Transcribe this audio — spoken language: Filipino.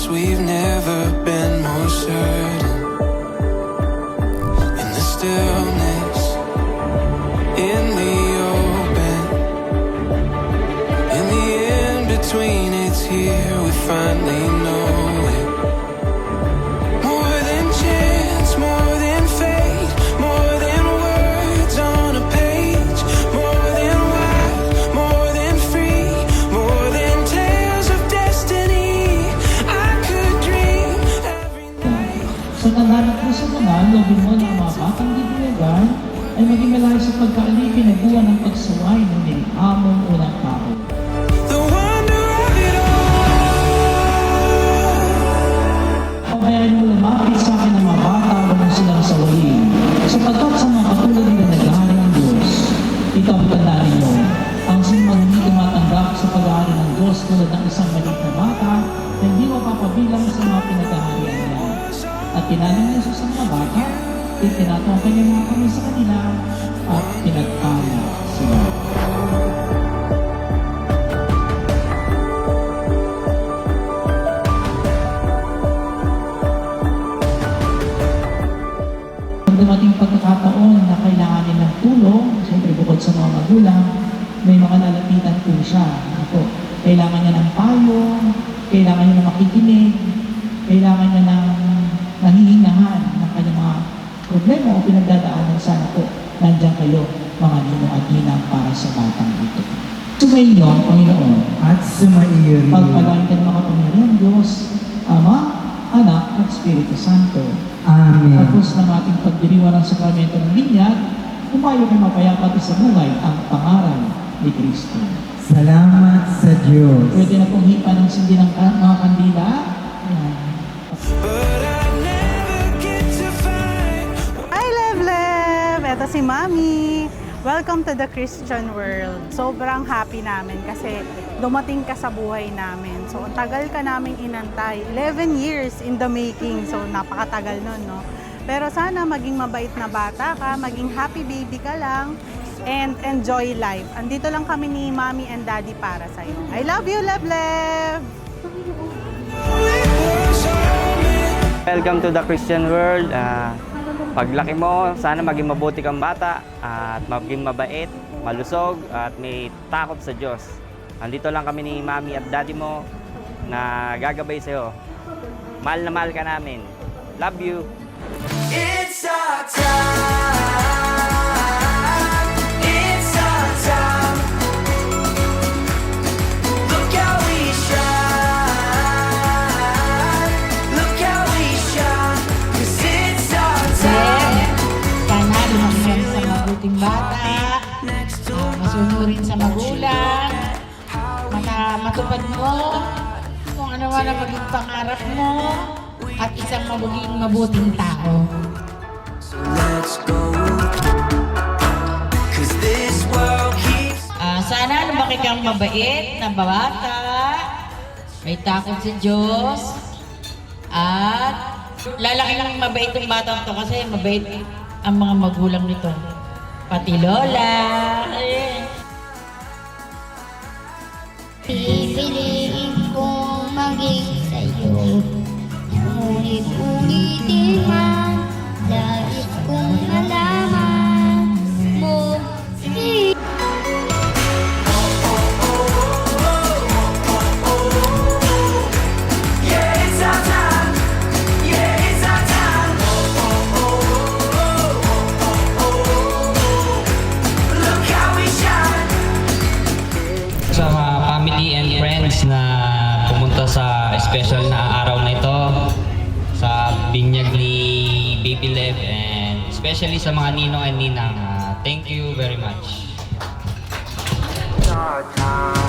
We've never been more certain in the stillness, in the open, in the in-between. It's here, we finally know it. More than chance, more than fate, more than words on a page, more than wild, more than free, more than tales of destiny. Sa tanda ng puso mo na, lobin mo ng mga batang dibiyagan ay maging malayo sa pagkaalipin na buwan ng pagsuway ng nilikhamong unang tao. The wonder of it all. Pabayaan mo lumapit sa akin ng mga bata walang silang sawayin, sapagkat sa mga katulad nila naghahari ng Diyos. Ito ang tandaan mo, ang sinumang hindi tumatanggap sa pag-aari ng Diyos tulad ng isang maliit na bata na hindi mapapabilang sa mga pinagaharian niya. At tinalang niya sa mga bata, itinato ang kanyang mga kamay sa kanila at pinagpala sila. Pag dumating pagkakataon na kailanganin ng tulong, siyempre bukod sa mga magulang, may mga lalapitan po siya. Ako, kailangan niya ng payo, kailangan niya ng makikinig, kailangan niya ng nahihingahan ng kanyang mga problema o pinagdadaanan. Sana po nandiyan kayo mga ninong at ninang para sa batang ito. Sumayin niyo ang Panginoon At sumaiyo rin. pagpalain ka ng mga Panginoon Diyos, Ama, Anak at Espiritu Santo. Amen. Tapos ng ating pagdiriwang ng sakramento ng linyag, umayo kay mapayapat sa buhay ang pangaral ni Kristo. Salamat sa Diyos. Pwede na pong hipa ng sindi ng mga kandila. Ayan. But I never get to find. Hi, Lev! Ito si Mami. Welcome to the Christian world. Sobrang happy namin kasi dumating ka sa buhay namin. So, ang tagal ka namin inantay. 11 years in the making. So, napakatagal nun, no? Pero sana maging mabait na bata ka, maging happy baby ka lang, and enjoy life. Andito lang kami ni Mami and Daddy para sa'yo. I love you, Lev! Welcome to the Christian world. Paglaki mo, sana maging mabuti kang bata at maging mabait, malusog at may takot sa Diyos. Andito lang kami ni Mami at Daddy mo na gagabay sa'yo. Mahal na mahal ka namin. Love you! It's our time. It's our time. Look how we shine. Look how we shine. 'Cause it's our time. Sana lumaki sa mabuting bata, masunurin sa magulang, matupad mo kung ano man ang maging pangarap mo, at isang magiging mabuting tao. So let's go. 'Cause this world keeps. Sana lumaki kang mabait na bata, may takot sa Diyos, at lalaki ng mabait yung batang to kasi mabait ang mga magulang nito. Pati lola. Pipiliin kong maging sa'yo, ulit-ulitin man, nais kong nalaman mo. Yeah, it's our time. Yeah, it's our time. Look how we shine. Sa mga family and friends na pumunta sa special na araw na ito sa binyag ni Baby Lev, and especially sa mga ninong and ninang, thank you very much. It's our time.